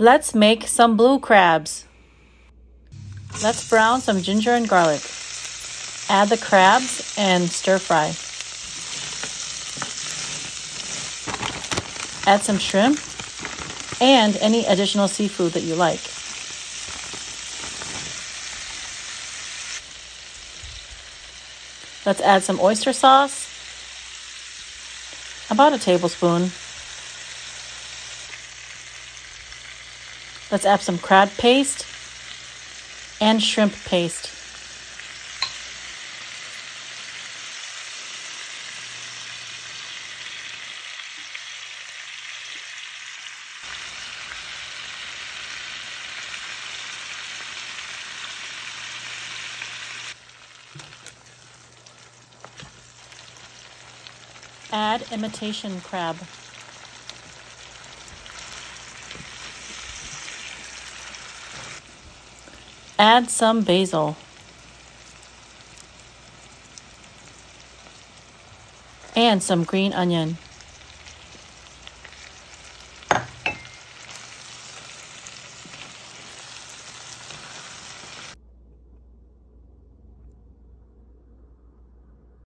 Let's make some blue crabs. Let's brown some ginger and garlic. Add the crabs and stir fry. Add some shrimp and any additional seafood that you like. Let's add some oyster sauce, about a tablespoon. Let's add some crab paste and shrimp paste. Add imitation crab. Add some basil. And some green onion.